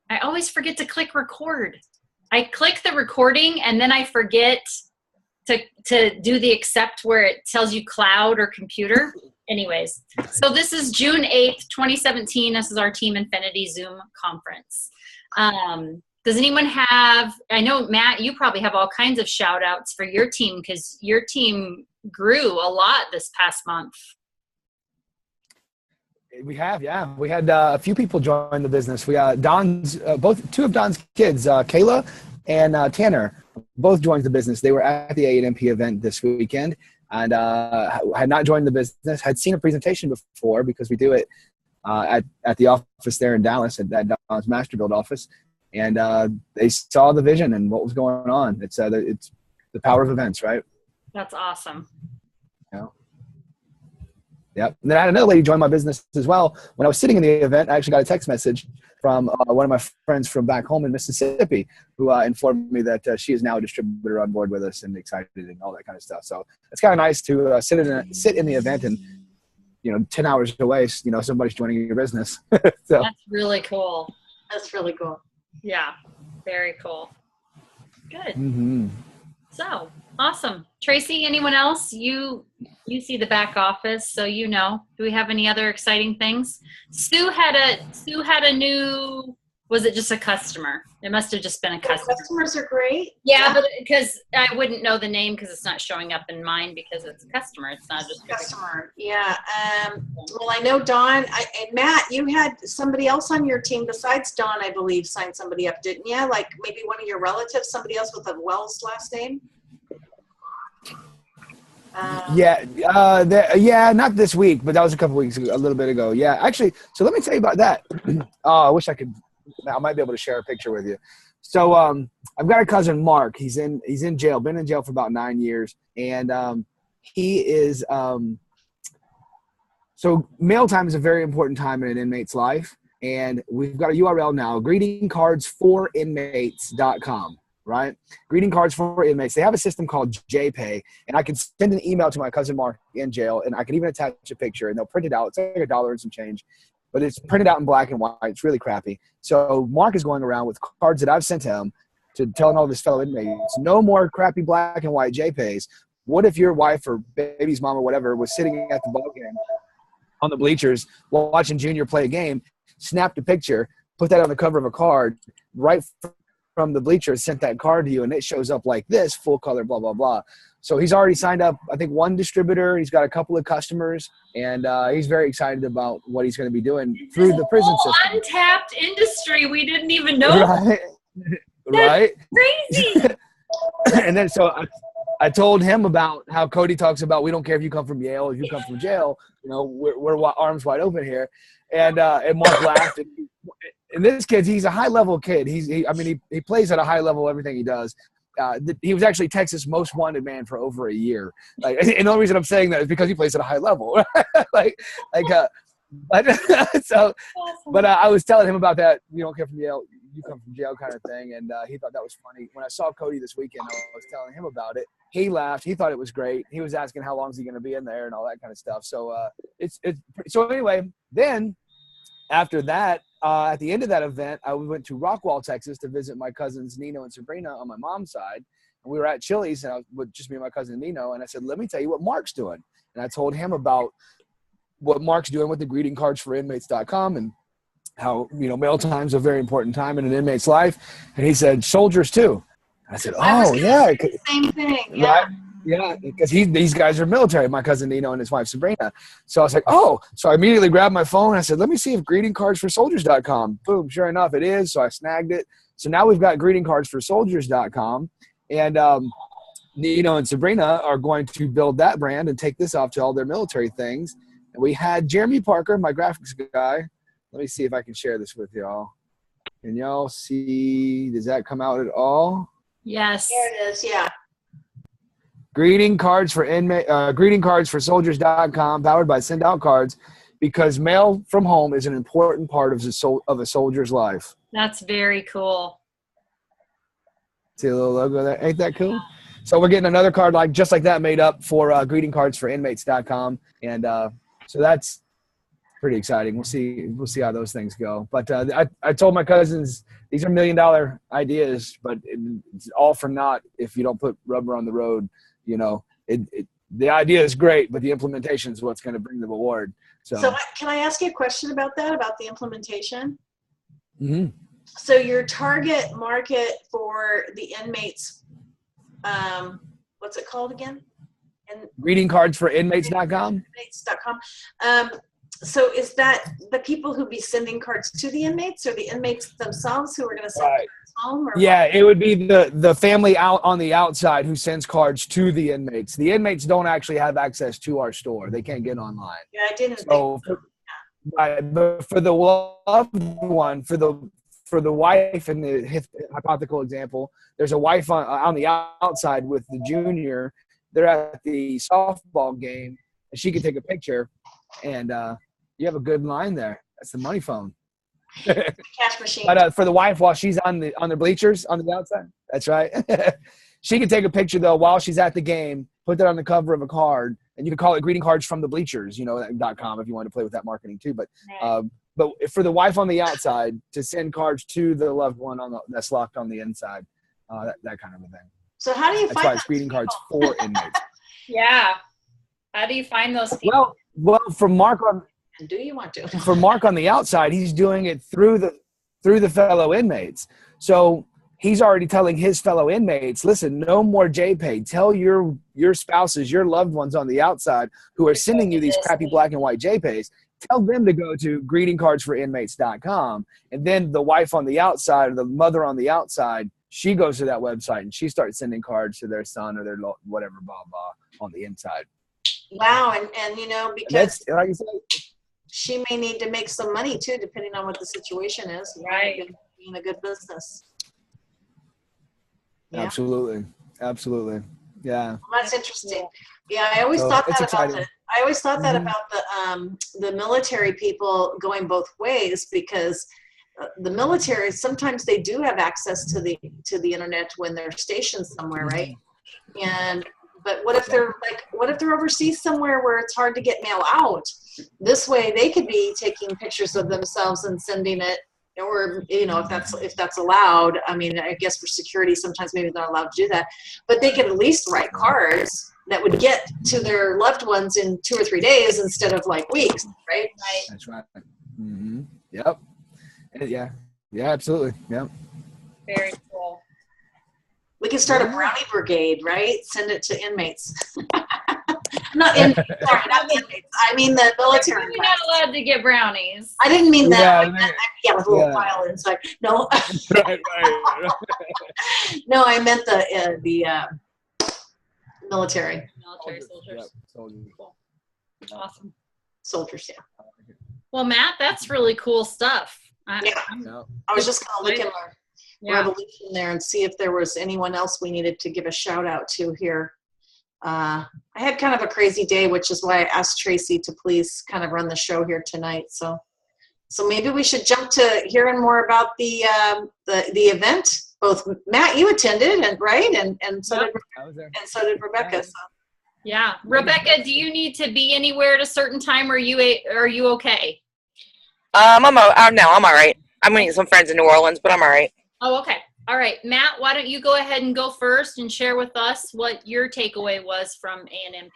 I always forget to click record. I click the recording and then I forget to do the accept where it tells you cloud or computer. Anyways, so this is June 8th, 2017. This is our Team Infinity Zoom conference. Does anyone have, I know, Matt, you probably have all kinds of shout outs for your team because your team grew a lot this past month. We have, yeah. We had a few people join the business. We got two of Don's kids, Kayla and Tanner, both joined the business. They were at the A&MP event this weekend and had not joined the business, had seen a presentation before because we do it at the office there in Dallas, at Don's Masterbuild office. And they saw the vision and what was going on. It's the power of events, right? That's awesome. Yeah. Yep. And then I had another lady join my business as well. When I was sitting in the event, I actually got a text message from one of my friends from back home in Mississippi who informed me that she is now a distributor on board with us and excited and all that kind of stuff. So it's kind of nice to sit in the event and, 10 hours away, somebody's joining your business. So that's really cool. That's really cool. Yeah. Very cool. Good. Mm-hmm. So awesome. Tracy, anyone else? You see the back office, so do we have any other exciting things? Sue had a new, was it just a customer? It must have just been a customer. Customers are great. Yeah, but because I wouldn't know the name because it's not showing up in mine because it's a customer. It's not just customer. Yeah. Well, I know Don and Matt, you had somebody else on your team besides Don, I believe, signed somebody up, didn't you? Like maybe one of your relatives, somebody else with a Wells last name? Not this week, but that was a couple weeks ago, a little bit ago. Yeah, actually, so let me tell you about that. I wish I might be able to share a picture with you. So I've got a cousin, Mark. He's in jail, been in jail for about 9 years. And he is so mail time is a very important time in an inmate's life. And we've got a URL now, greetingcardsforinmates.com. Right? Greeting cards for inmates. They have a system called JPay, and I can send an email to my cousin Mark in jail, and I can even attach a picture, and they'll print it out. It's like $1 and some change, but it's printed out in black and white. It's really crappy. So Mark is going around with cards that I've sent him to telling all of his fellow inmates, no more crappy black and white JPays. What if your wife or baby's mom or whatever was sitting at the ball game on the bleachers watching Junior play a game, snapped a picture, put that on the cover of a card, right from the bleachers, sent that card to you, and it shows up like this, full color, blah, blah, blah. So he's already signed up, I think, one distributor. He's got a couple of customers, and he's very excited about what he's going to be doing through the prison system. Untapped industry we didn't even know. Right? Crazy. And then so I told him about how Cody talks about we don't care if you come from Yale, if you come from jail, we're arms wide open here. And Mark laughed. And this kid, he's a high-level kid. He plays at a high level, everything he does. He was actually Texas' most wanted man for over a year. And the only reason I'm saying that is because he plays at a high level. But I was telling him about that, you don't come from Yale, you come from jail kind of thing. And he thought that was funny. When I saw Cody this weekend, I was telling him about it. He laughed. He thought it was great. He was asking how long is he going to be in there and all that kind of stuff. So so anyway, then after that, at the end of that event, we went to Rockwall, Texas to visit my cousins Nino and Sabrina on my mom's side. And we were at Chili's, and I was with just me and my cousin Nino. And I said, let me tell you what Mark's doing. And I told him about what Mark's doing with the greetingcardsforinmates.com and how, mail time's a very important time in an inmate's life. And he said, soldiers too. And I said, oh, yeah. Same thing. Yeah. Right? Yeah, because these guys are military, my cousin Nino and his wife Sabrina. So I was like, oh. So I immediately grabbed my phone. And I said, let me see if greetingcardsforsoldiers.com. Boom, sure enough, it is. So I snagged it. So now we've got greetingcardsforsoldiers.com. And Nino and Sabrina are going to build that brand and take this off to all their military things. And we had Jeremy Parker, my graphics guy. Let me see if I can share this with y'all. Can y'all see? Does that come out at all? Yes. There it is, yeah. greetingcardsforsoldiers.com, powered by Send Out Cards, because mail from home is an important part of a soldier's life. That's very cool. See a little logo there? Ain't that cool? So we're getting another card just like that made up for greetingcardsforinmates.com. And so that's pretty exciting. We'll see how those things go. But I told my cousins these are $1 million ideas, but it's all for naught if you don't put rubber on the road. You know, the idea is great, but the implementation is what's going to bring the reward. So can I ask you a question about that, about the implementation? Mm-hmm. So your target market for the inmates, what's it called again? Greeting cards for inmates.com. Inmates.com. So is that the people who be sending cards to the inmates, or the inmates themselves who are going to send cards home? Or yeah, it would be the family out on the outside who sends cards to the inmates. The inmates don't actually have access to our store. They can't get online. Yeah, I didn't so think. But for the loved one, for the wife in the hypothetical example, there's a wife on the outside with the junior. They're at the softball game, and she can take a picture, and you have a good line there. That's the money phone. Cash machine. But for the wife, while she's on the bleachers on the outside, that's right. She can take a picture though while she's at the game, put that on the cover of a card, and you can call it greeting cards from the bleachers, .com if you want to play with that marketing too. But for the wife on the outside to send cards to the loved one that's locked on the inside, that kind of a thing. So how do you That's find why it's greeting cards for inmates. Yeah. How do you find those people? Well, for Mark on the outside, he's doing it through the fellow inmates. So he's already telling his fellow inmates, listen, no more JPay. Tell your spouses, your loved ones on the outside who are sending you these crappy black and white JPays, tell them to go to greetingcardsforinmates.com. And then the wife on the outside or the mother on the outside, she goes to that website and she starts sending cards to their son or their whatever, blah, blah, on the inside. Wow. And because like you said, she may need to make some money too, depending on what the situation is. Right. Being a good business. Yeah. Absolutely. Yeah. Well, that's interesting. Yeah. I always thought that about the military people going both ways, because the military, sometimes they do have access to the internet when they're stationed somewhere, right? But what if they're overseas somewhere where it's hard to get mail out? This way they could be taking pictures of themselves and sending it, or if that's allowed. I mean, I guess for security sometimes maybe they're not allowed to do that, but they could at least write cards that would get to their loved ones in 2 or 3 days instead of like weeks, right? That's right. Mm-hmm. Yep. Yeah, absolutely. Yep. Very cool. We can start a brownie brigade, right? Send it to inmates. Not inmates. Sorry, not inmates. I mean the military. You're not allowed to get brownies. I didn't mean that. Yeah, with a little file inside. No. right. No, I meant the military. Military soldiers. Yep. Soldiers. Cool. Awesome. Soldiers, yeah. Well, Matt, that's really cool stuff. I was just going to look in our revolution there and see if there was anyone else we needed to give a shout out to here. I had kind of a crazy day, which is why I asked Tracy to please kind of run the show here tonight. So maybe we should jump to hearing more about the event. Both Matt, you attended, and so did Rebecca. So. Yeah, Rebecca, do you need to be anywhere at a certain time? Or are you okay? I'm all right. I'm meeting some friends in New Orleans, but I'm all right. Oh, okay. All right, Matt, why don't you go ahead and go first and share with us what your takeaway was from ANMP?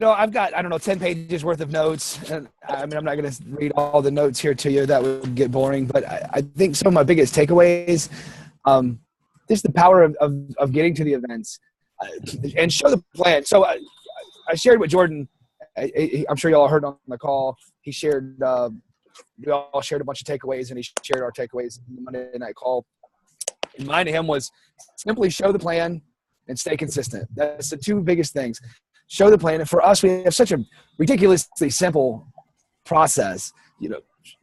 I've got, 10 pages worth of notes. And I mean, I'm not going to read all the notes here to you. That would get boring. But I think some of my biggest takeaways, just the power of getting to the events and show the plan. So I shared with Jordan. I'm sure you all heard on the call. He shared, we all shared a bunch of takeaways, and he shared our takeaways in the Monday night call. And mine to him was simply show the plan and stay consistent. That's the two biggest things. Show the plan. And for us, we have such a ridiculously simple process.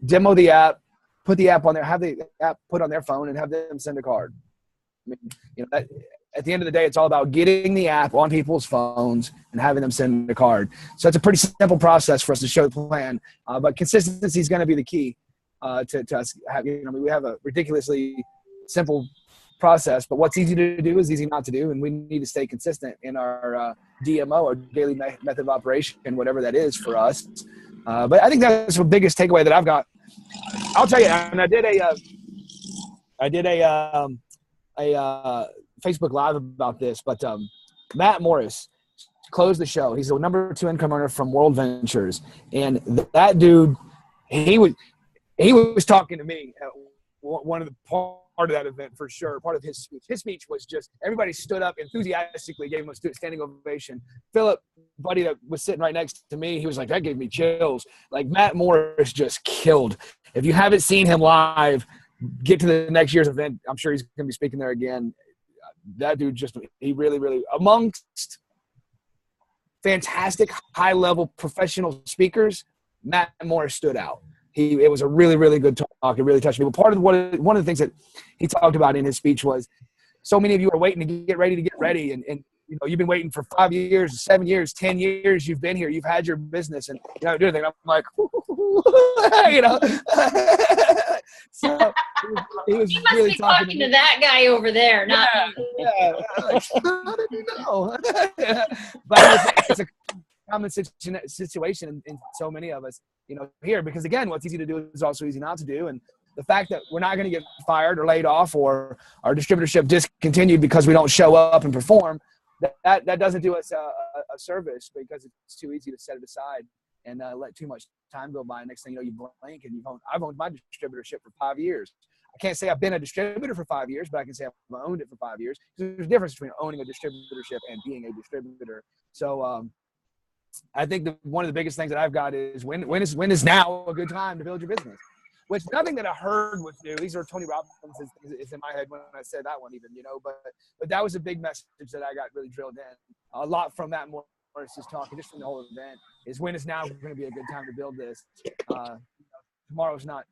Demo the app, put the app on there, have the app put on their phone, and have them send a card. I mean, at the end of the day, it's all about getting the app on people's phones and having them send a card. So it's a pretty simple process for us to show the plan. But consistency is going to be the key to us. We have a ridiculously simple process, but what's easy to do is easy not to do, and we need to stay consistent in our DMO, or daily method of operation, whatever that is for us. But I think that's the biggest takeaway that I've got. I'll tell you, and I did a Facebook Live about this, but Matt Morris closed the show. He's the number 2 income earner from World Ventures, and that dude, he was talking to me at one of the part of that event for sure. Part of his speech. His speech was just everybody stood up enthusiastically, gave him a standing ovation. Philip, buddy that was sitting right next to me, he was like, that gave me chills. Like Matt Morris just killed. If you haven't seen him live, get to the next year's event. I'm sure he's going to be speaking there again. That dude he really, really, amongst fantastic high-level professional speakers, Matt Morris stood out. It was a really, really good talk. It really touched me. But part of one of the things that he talked about in his speech was so many of you are waiting to get ready. And you know, you've been waiting for 5 years, 7 years, 10 years. You've been here. You've had your business. And you know, do anything. I'm like, you know. So he was You must really be talking to that guy over there, not me. yeah. How did you know? But it's a common situation in so many of us, you know, here, because again, what's easy to do is also easy not to do. And the fact that we're not going to get fired or laid off or our distributorship discontinued because we don't show up and perform, that doesn't do us a service, because it's too easy to set it aside and let too much time go by. Next thing you know, you blink and I've owned my distributorship for 5 years. I can't say I've been a distributor for 5 years, but I can say I've owned it for 5 years. There's a difference between owning a distributorship and being a distributor. So I think one of the biggest things that I've got is when is now a good time to build your business? Which nothing that I heard was new. These are Tony Robbins is in my head when I said that one, even, you know. But that was a big message that I got really drilled in. A lot from Matt Morris's talking, just from the whole event, is when is now going to be a good time to build this. Tomorrow's not.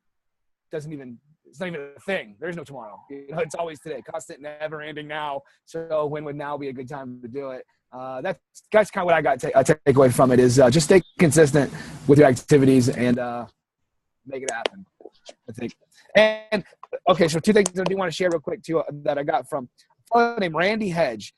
It's not even a thing. There's no tomorrow. You know, it's always today. Constant, never ending now. So when would now be a good time to do it? That's kind of what I got take away from it, is just stay consistent with your activities and make it happen, I think. And okay, so 2 things I do want to share real quick too that I got from a fellow named Randy Hedge.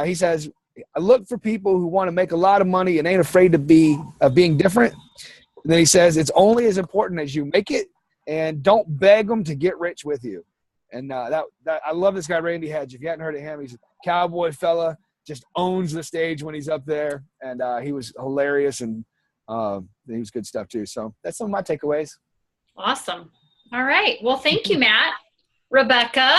He says, I look for people who want to make a lot of money and ain't afraid of being different. And then he says, it's only as important as you make it, and don't beg them to get rich with you. And that I love this guy, Randy Hedge. If you hadn't heard of him, he's a cowboy fella, just owns the stage when he's up there. And he was hilarious, and he was good stuff too. So that's some of my takeaways. Awesome. All right. Well, thank you, Matt. Rebecca.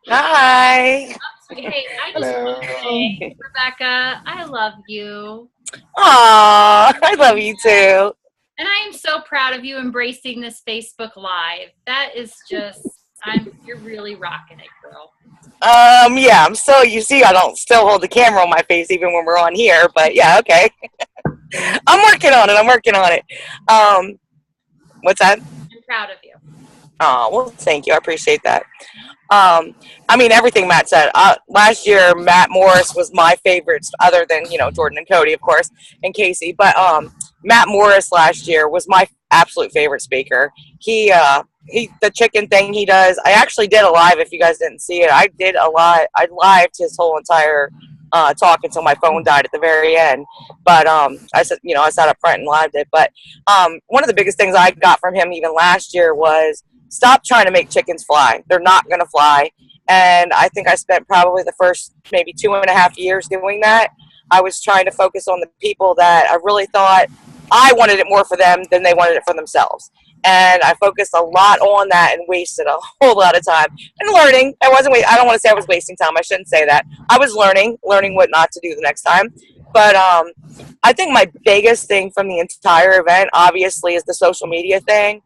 Hi. Hey, I just want to say, Rebecca, I love you. Aw, I love you too. And I am so proud of you embracing this Facebook Live. That is just, you're really rocking it, girl. Yeah, you see, I don't still hold the camera on my face even when we're on here, but yeah, okay. I'm working on it. What's that? I'm proud of you. Oh, well, thank you. I appreciate that. I mean, everything Matt said. Last year, Matt Morris was my favorite, other than, you know, Jordan and Cody, of course, and Casey. But Matt Morris last year was my absolute favorite speaker. He the chicken thing he does. I actually did a live. If you guys didn't see it, I did a live. I lived his whole entire talk until my phone died at the very end. But I sat up front and lived it. But one of the biggest things I got from him even last year was, stop trying to make chickens fly. They're not going to fly. And I think I spent probably the first maybe 2.5 years doing that. I was trying to focus on the people that I really thought I wanted it more for them than they wanted it for themselves. And I focused a lot on that and wasted a whole lot of time and learning. I don't want to say I was wasting time. I shouldn't say that. I was learning what not to do the next time. But I think my biggest thing from the entire event, obviously, is the social media thing.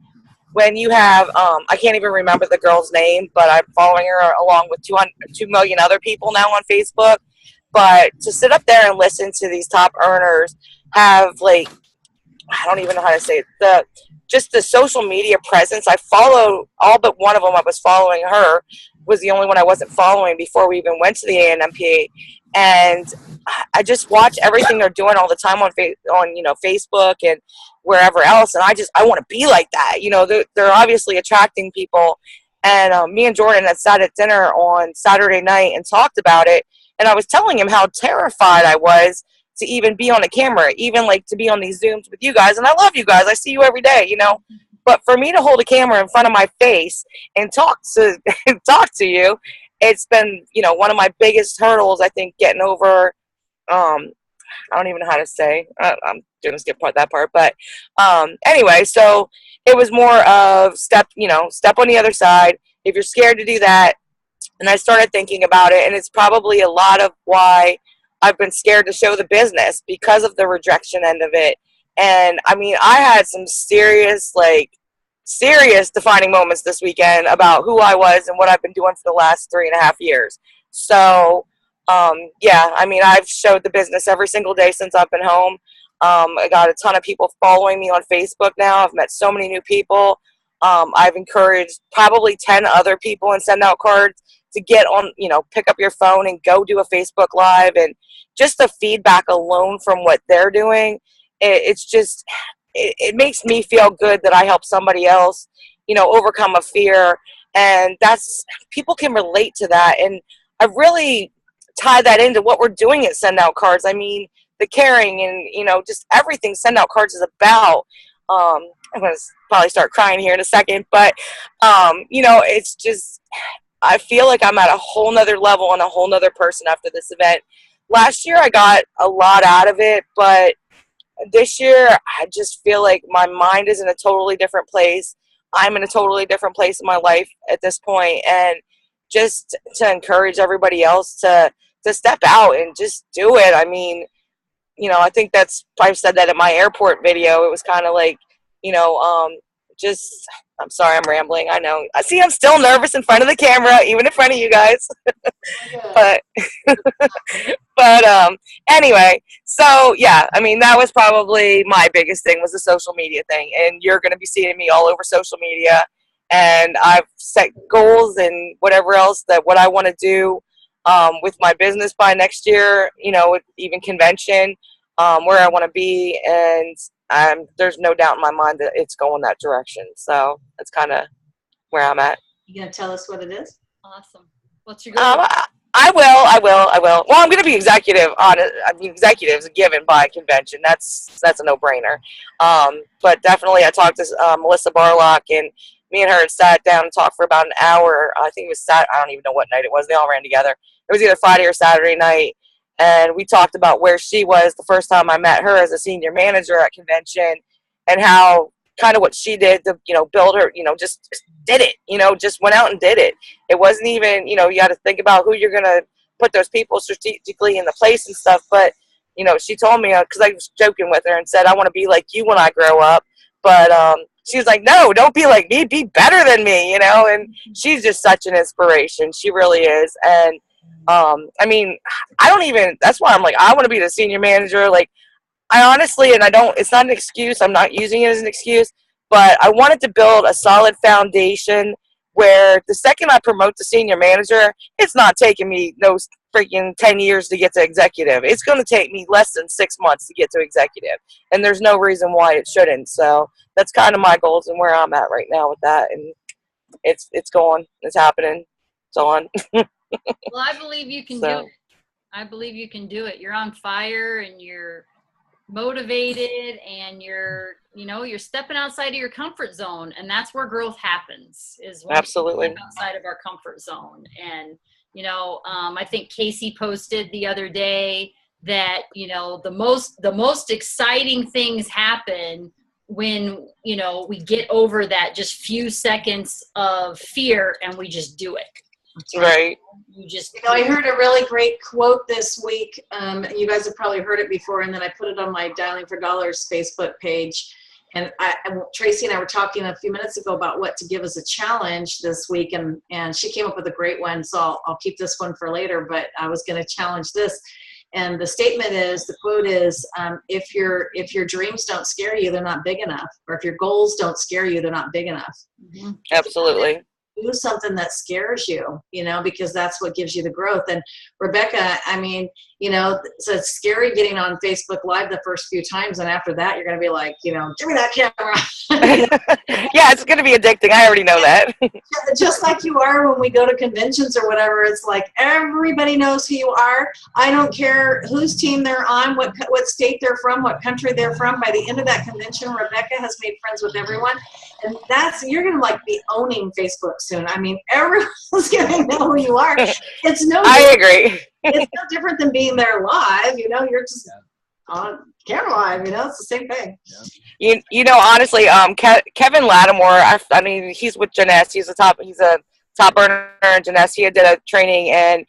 When you have, I can't even remember the girl's name, but I'm following her along with 2 million other people now on Facebook. But to sit up there and listen to these top earners have, like, I don't even know how to say it, just the social media presence. I follow all but one of them. I was following her, was the only one I wasn't following before we even went to the ANMPA. And I just watch everything they're doing all the time on Facebook and wherever else. And I want to be like that. You know, they're obviously attracting people. And me and Jordan had sat at dinner on Saturday night and talked about it. And I was telling him how terrified I was to even be on a camera, even like to be on these Zooms with you guys. And I love you guys. I see you every day, you know. But for me to hold a camera in front of my face and talk to you, it's been, you know, one of my biggest hurdles, I think, getting over. I don't even know how to say. I'm gonna skip that part. But anyway, so it was more of step on the other side. If you're scared to do that, and I started thinking about it, and it's probably a lot of why I've been scared to show the business, because of the rejection end of it. And I mean, I had some serious defining moments this weekend about who I was and what I've been doing for the last 3.5 years. So, yeah, I mean, I've showed the business every single day since I've been home. I got a ton of people following me on Facebook now. I've met so many new people. I've encouraged probably 10 other people and Send Out Cards to get on, you know, pick up your phone and go do a Facebook Live. And just the feedback alone from what they're doing, it's just, it makes me feel good that I help somebody else, you know, overcome a fear. And that's, people can relate to that. And I really tie that into what we're doing at Send Out Cards. I mean, the caring and, you know, just everything Send Out Cards is about. I'm going to probably start crying here in a second, but, you know, it's just, I feel like I'm at a whole nother level and a whole nother person after this event. Last year I got a lot out of it, but this year I just feel like my mind is in a totally different place. I'm in a totally different place in my life at this point, and just to encourage everybody else to step out and just do it. I mean, you know, I think I've said that in my airport video. It was kind of like, you know, just, I'm sorry, I'm rambling. I know. I see I'm still nervous in front of the camera, even in front of you guys. but anyway, so yeah, I mean, that was probably my biggest thing, was the social media thing. And you're going to be seeing me all over social media. And I've set goals and whatever else what I want to do with my business by next year, you know, with even convention, where I want to be. And there's no doubt in my mind that it's going that direction. So that's kind of where I'm at. You gonna tell us what it is? Awesome. What's your goal? I will. Well, I'm going to be executive on it. I mean, executive is given by convention. That's a no-brainer. But definitely, I talked to Melissa Barlock, and me and her had sat down and talked for about an hour. I think it was Saturday. I don't even know what night it was. They all ran together. It was either Friday or Saturday night. And we talked about where she was the first time I met her as a senior manager at convention, and how kind of what she did to, you know, build her, you know, just did it, you know, just went out and did it. It wasn't even, you know, you got to think about who you're going to put those people strategically in the place and stuff. But, you know, she told me, because I was joking with her and said, I want to be like you when I grow up. But she was like, no, don't be like me, be better than me, you know. And she's just such an inspiration. She really is. And I mean, that's why I'm like, I want to be the senior manager. Like, I honestly, and it's not an excuse, I'm not using it as an excuse, but I wanted to build a solid foundation where the second I promote the senior manager, it's not taking me no freaking 10 years to get to executive. It's going to take me less than 6 months to get to executive. And there's no reason why it shouldn't. So that's kind of my goals and where I'm at right now with that. And it's going, it's happening, it's on. Well, I believe you can do it. I believe you can do it. You're on fire and you're motivated, and you're stepping outside of your comfort zone, and that's where growth happens, is when absolutely outside of our comfort zone. And, you know, I think Casey posted the other day that, you know, the most exciting things happen when, you know, we get over that just few seconds of fear and we just do it. Right. You know, I heard a really great quote this week. You guys have probably heard it before, and then I put it on my Dialing for Dollars Facebook page. And Tracy and I were talking a few minutes ago about what to give as a challenge this week, and she came up with a great one. So I'll keep this one for later, but I was going to challenge this. And the quote is, if your dreams don't scare you, they're not big enough. Or if your goals don't scare you, they're not big enough. Mm-hmm. Absolutely. Do something that scares you, you know, because that's what gives you the growth. And Rebecca, I mean, you know, so it's scary getting on Facebook Live the first few times. And after that, you're going to be like, you know, give me that camera. Yeah, it's going to be addicting. I already know that. Just like you are when we go to conventions or whatever, it's like everybody knows who you are. I don't care whose team they're on, what state they're from, what country they're from. By the end of that convention, Rebecca has made friends with everyone. And you're going to like be owning Facebook soon. I mean, everyone's going to know who you are. It's no I agree. It's no different than being there live, you know, you're just on camera live, you know, it's the same thing. You know, honestly, Kevin Lattimore, I mean, he's with Jeunesse. He's a top earner in Jeunesse. He did a training, and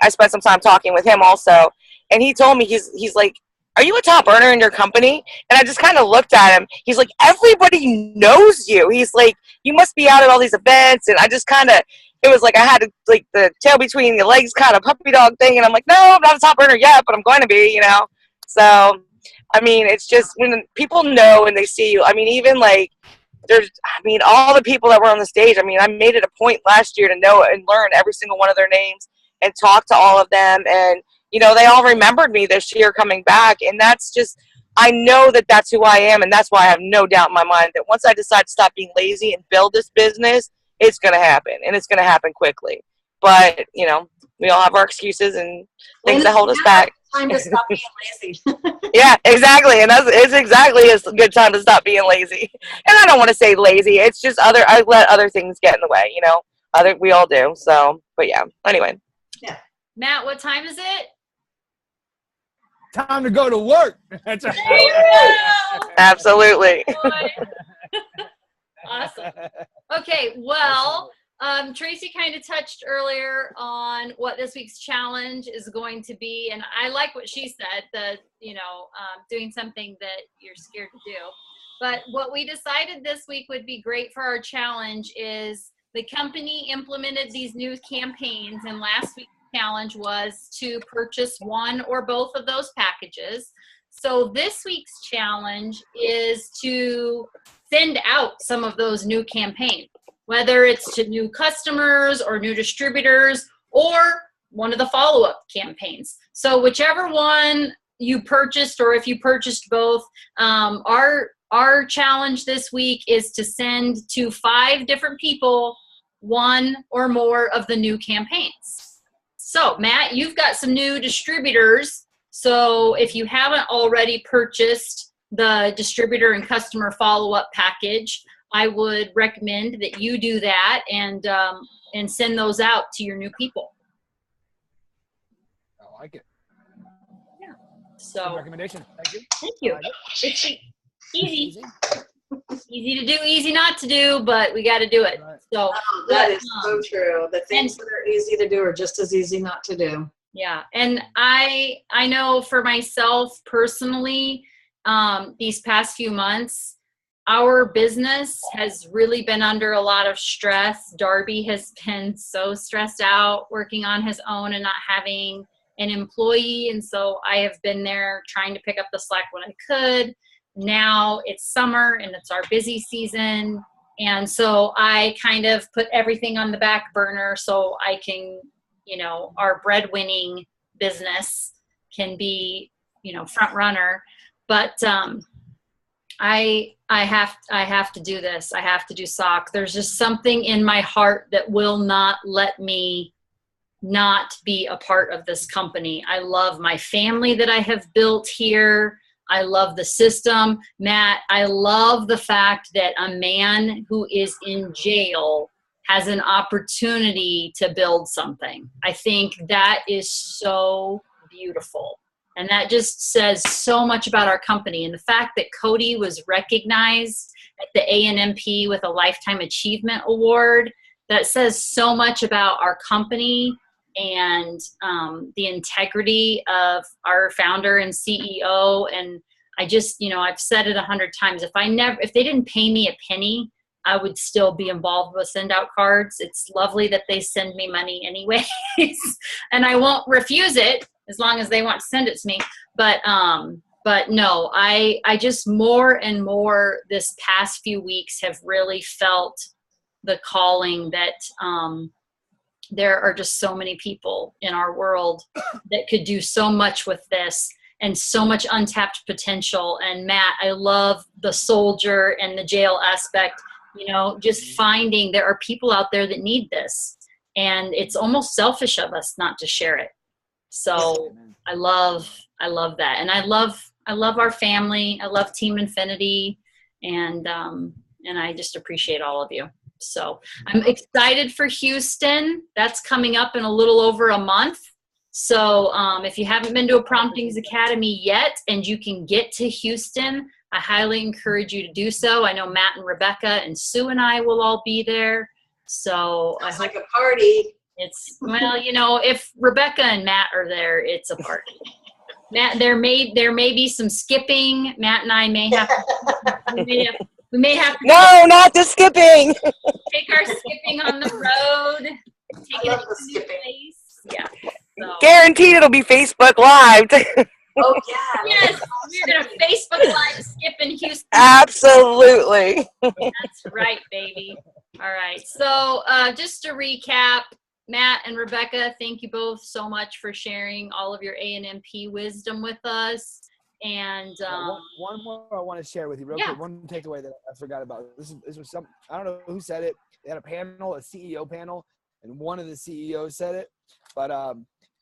I spent some time talking with him also. And he told me, he's like, are you a top earner in your company? And I just kind of looked at him. He's like, everybody knows you. He's like, you must be out at all these events. And I just kind of, it was like I had like the tail between the legs kind of puppy dog thing. And I'm like, no, I'm not a top earner yet, but I'm going to be, you know. So, I mean, it's just when people know and they see you. I mean, even like all the people that were on the stage, I mean, I made it a point last year to know and learn every single one of their names and talk to all of them. And, you know, they all remembered me this year coming back. And that's just, I know that that's who I am. And that's why I have no doubt in my mind that once I decide to stop being lazy and build this business, it's going to happen. And it's going to happen quickly. But, you know, we all have our excuses and things that hold us back. Time to stop being lazy. Yeah, exactly. And it's exactly a good time to stop being lazy. And I don't want to say lazy. It's just I let other things get in the way, you know. We all do. So, but yeah. Anyway. Yeah. Matt, what time is it? Time to go to work. That's right. There you go. Absolutely. Awesome. Okay, well, Tracy kind of touched earlier on what this week's challenge is going to be, and I like what she said, doing something that you're scared to do. But what we decided this week would be great for our challenge is the company implemented these new campaigns, and last week's challenge was to purchase one or both of those packages. So this week's challenge is to send out some of those new campaigns, whether it's to new customers or new distributors or one of the follow-up campaigns. So whichever one you purchased, or if you purchased both, our challenge this week is to send to 5 different people one or more of the new campaigns. So Matt, you've got some new distributors. So if you haven't already purchased the distributor and customer follow-up package, I would recommend that you do that and send those out to your new people. I like it. Yeah. So Good recommendation. Thank you. thank you. I like It's easy. Easy to do, easy not to do, but we got to do it. Right. So That is so true. The things that are easy to do are just as easy not to do. yeah, and I know for myself personally, these past few months, our business has really been under a lot of stress. Darby has been so stressed out working on his own and not having an employee. And so I have been there trying to pick up the slack when I could. Now it's summer and it's our busy season. And so I kind of put everything on the back burner so I can, our breadwinning business can be, front runner. But I have to do this. I have to do SOC. There's just something in my heart that will not let me not be a part of this company. I love my family that I have built here. I love the system. Matt, I love the fact that a man who is in jail has an opportunity to build something. I think that is so beautiful. And that just says so much about our company. And the fact that Cody was recognized at the ANMP with a Lifetime Achievement Award, that says so much about our company and the integrity of our founder and CEO. And I just, I've said it 100 times. If they didn't pay me a penny, I would still be involved with Send Out Cards. It's lovely that they send me money anyways, and I won't refuse it as long as they want to send it to me. But no, I just more and more this past few weeks have really felt the calling that there are just so many people in our world that could do so much with this and so much untapped potential. And Matt, I love the soldier and the jail aspect, you know, just finding there are people out there that need this. And it's almost selfish of us not to share it. So I love that. And I love our family. I love Team Infinity, and I just appreciate all of you. So I'm excited for Houston. That's coming up in a little over a month. So if you haven't been to a Promptings Academy yet and you can get to Houston, I highly encourage you to do so. I know Matt and Rebecca and Sue and I will all be there. So Sounds like a party. It's, well, you know, if Rebecca and Matt are there, it's a party. Matt, there may be some skipping. Matt and I may have we may have to No, not the skipping. take our skipping on the road. Take I it love to the a new skipping. place. Yeah. So. Guaranteed it'll be Facebook Live. Oh yeah. Yes, we're gonna Facebook Live skip in Houston. Absolutely. That's right, baby. All right. So just to recap, Matt and Rebecca, thank you both so much for sharing all of your A&MP wisdom with us. And one more I want to share with you real quick. One takeaway that I forgot about. This was some, I don't know who said it. They had a panel, a CEO panel, and one of the CEOs said it. But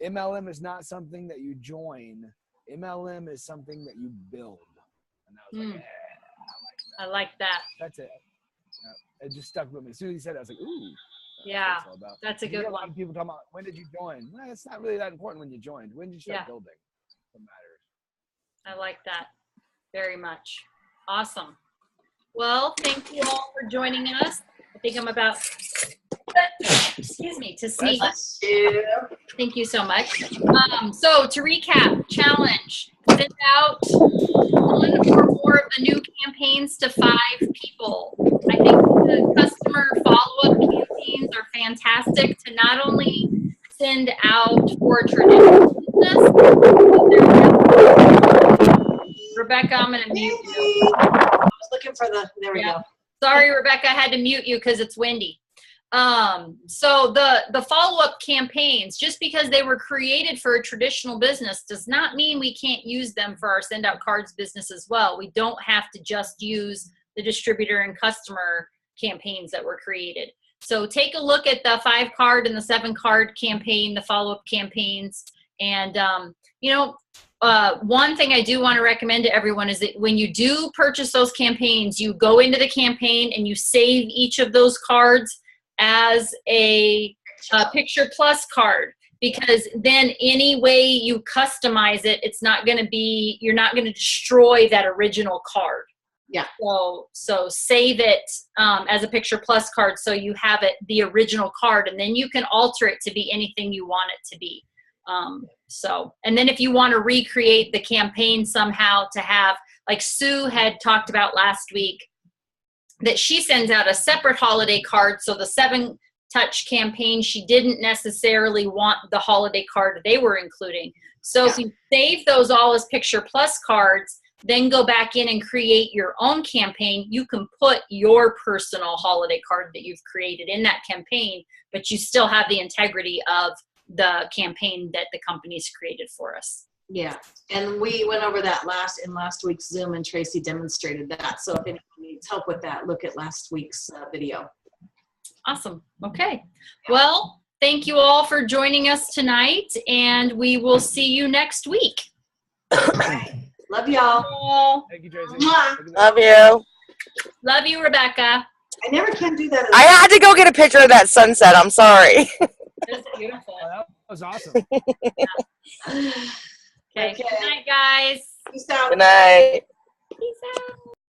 MLM is not something that you join. MLM is something that you build. And I was like, I like that. That's it. It just stuck with me. As soon as he said it, I was like, ooh. Yeah, that's a good one. People talking about, when did you join? Well, it's not really that important when you joined. When did you start building? What matters. I like that very much. Awesome. Well, thank you all for joining us. I think I'm about, excuse me, to sneeze. Thank you so much. So to recap, challenge, send out one or more of the new campaigns to 5 people. I think the customer follow-up campaigns are fantastic to not only send out for traditional business, Rebecca, I'm going to mute you. I was looking for there we go. Sorry, Rebecca, I had to mute you because it's windy. So the follow-up campaigns, just because they were created for a traditional business does not mean we can't use them for our send out cards business as well. We don't have to just use the distributor and customer campaigns that were created. So take a look at the 5 card and the 7 card campaign, the follow-up campaigns. And, one thing I do want to recommend to everyone is that when you do purchase those campaigns, you go into the campaign and you save each of those cards as a Picture Plus card, because then any way you customize it, it's not going to be, you're not going to destroy that original card. Yeah. So save it as a Picture Plus card so you have it, the original card, and then you can alter it to be anything you want it to be. And then if you want to recreate the campaign somehow to have, like Sue had talked about last week, that she sends out a separate holiday card. So the 7 touch campaign, she didn't necessarily want the holiday card they were including. So if you save those all as Picture Plus cards, then go back in and create your own campaign, you can put your personal holiday card that you've created in that campaign, but you still have the integrity of the campaign that the company's created for us. Yeah, and we went over that in last week's Zoom, and Tracy demonstrated that. So if anyone needs help with that, look at last week's video. Awesome. Okay. Well, thank you all for joining us tonight, and we will see you next week. Love y'all. Thank you, Tracy. Love you. Love you, Rebecca. I never can do that. I had to go get a picture of that sunset. I'm sorry. That's beautiful. Oh, that was awesome. Okay. Good night, guys. Peace out. Good night. Peace out.